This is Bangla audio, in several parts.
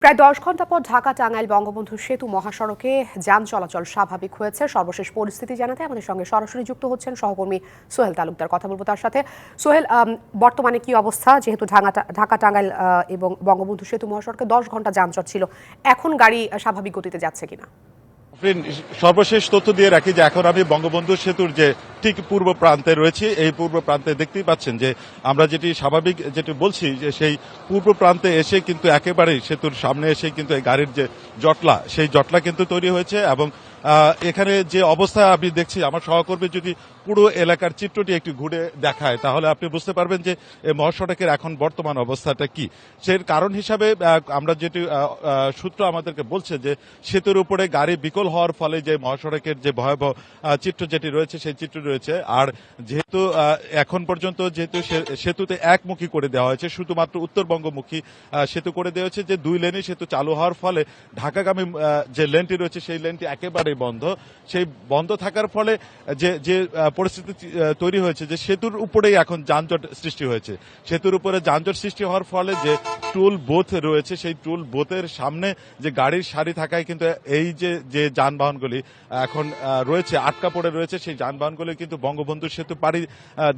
প্রায় ১০ ঘণ্টা পর ঢাকা টাঙ্গাইল বঙ্গবন্ধু সেতু মহাসড়কে যান চলাচল স্বাভাবিক হয়েছে। সর্বশেষ পরিস্থিতি জানাতে আমাদের সঙ্গে সরাসরি যুক্ত হচ্ছেন সহকর্মী সোহেল তালুকদার। কথা বলবো তার সাথে। সোহেল, বর্তমানে কি অবস্থা? যেহেতু ঢাকা টাঙ্গাইল এবং বঙ্গবন্ধু সেতু মহাসড়কে ১০ ঘণ্টা যানজট ছিল, এখন গাড়ি স্বাভাবিক গতিতে যাচ্ছে কিনা? সর্বশেষ তথ্য দিয়ে রাখি যে এখন আমি বঙ্গবন্ধু সেতুর যে ঠিক পূর্ব প্রান্তে রয়েছি। এই পূর্ব প্রান্তে দেখতেই পাচ্ছেন যে আমরা যেটি বলছি যে সেই পূর্ব প্রান্তে এসে কিন্তু একেবারেই সেতুর সামনে এসে কিন্তু এই গাড়ির যে জটলা, সেই জটলা কিন্তু তৈরি হয়েছে। এবং এখানে যে অবস্থা আমি দেখছি, আমার সহকর্মী যদি পুরো এলাকার চিত্রটি একটু ঘুরে দেখায় তাহলে আপনি বুঝতে পারবেন যে এই মহাসড়কের এখন বর্তমান অবস্থাটা কি। সেই কারণ হিসাবে আমরা যেটি সূত্র আমাদেরকে বলছে যে সেতুর উপরে গাড়ি বিকল হওয়ার ফলে যে মহাসড়কের যে ভয়াবহ চিত্র যেটি রয়েছে সেই চিত্র রয়েছে। আর যেহেতু এখন পর্যন্ত যেহেতু সেতুতে একমুখী করে দেওয়া হয়েছে, শুধুমাত্র উত্তরবঙ্গমুখী সেতু করে দেওয়া হয়েছে, যে দুই লেনই সেতু চালু হওয়ার ফলে ঢাকাগামী যে লেনটি রয়েছে সেই লেনটি একেবারেই বন্ধ। সেই বন্ধ থাকার ফলে যে পরিস্থিতি তৈরি হয়েছে যে সেতুর উপরেই এখন যানজট সৃষ্টি হয়েছে। সেতুর উপরে যানজট সৃষ্টি হওয়ার ফলে যে টুল বুথ রয়েছে সেই টুল বুথের সামনে যে গাড়ির সারি থাকায় কিন্তু এই যে যানবাহনগুলি এখন রয়েছে আটকা পড়ে রয়েছে, সেই যানবাহনগুলি কিন্তু বঙ্গবন্ধু সেতু পাড়ি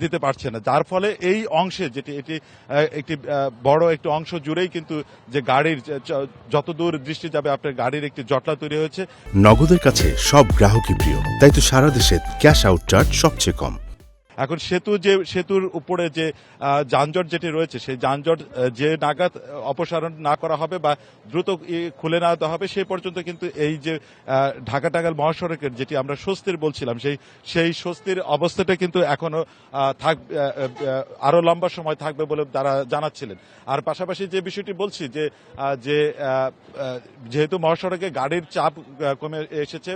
দিতে পারছে না। যার ফলে এই অংশে এটি একটি বড় একটি অংশ জুড়েই কিন্তু যে গাড়ির যতদূর দৃষ্টি যাবে আপনার গাড়ির একটি জটলা তৈরি হয়েছে। নগদের কাছে সব গ্রাহকই প্রিয়, তাই তো সারা দেশে ক্যাশ আউট চার্জ সবচেয়ে কম। এখন সেতুর উপরে যে যানজট যেটি রয়েছে সেই যানজট যে নাগাদ অপসারণ না করা হবে বা দ্রুত খুলে না দেওয়া হবে সেই পর্যন্ত কিন্তু এই যে ঢাকা টাঙ্গাইল মহাসড়কের যেটি আমরা স্বস্তির বলছিলাম সেই স্বস্তির অবস্থাটা কিন্তু এখনো আরো লম্বা সময় থাকবে বলে তারা জানাচ্ছিলেন। আর পাশাপাশি যে বিষয়টি বলছি যে যেহেতু মহাসড়কে গাড়ির চাপ কমে এসেছে,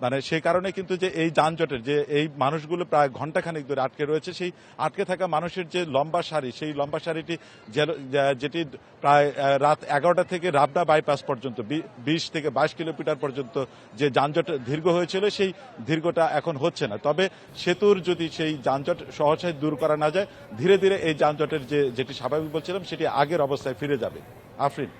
মানে সেই কারণে কিন্তু যে এই যানজটের যে এই মানুষগুলো প্রায় ঘন্টাখানেক ধরে আটকে রয়েছে, সেই আটকে থাকা মানুষের যে লম্বা সারি, সেই লম্বা সারিটি যেটি প্রায় রাত 11টা থেকে রাবনা বাইপাস পর্যন্ত 20 থেকে 22 কিলোমিটার পর্যন্ত যে যানজট দীর্ঘ হয়েছিল সেই দীর্ঘটা এখন হচ্ছে না। তবে সেতুর যদি সেই যানজট সহসায় দূর করা না যায়, ধীরে ধীরে এই যানজটের যেটি স্বাভাবিক বলছিলাম সেটি আগের অবস্থায় ফিরে যাবে। আফরিন।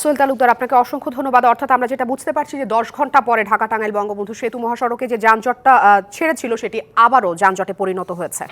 সোহেল তালুকদার, আপনাকে অসংখ্য ধন্যবাদ। অর্থাৎ আমরা যেটা বুঝতে পারছি যে 10 ঘণ্টা পরে ঢাকা টাঙ্গাইল বঙ্গবন্ধু সেতু মহাসড়কে যে যানজটটা ছেড়েছিল সেটি আবারও যানজটে পরিণত হয়েছে।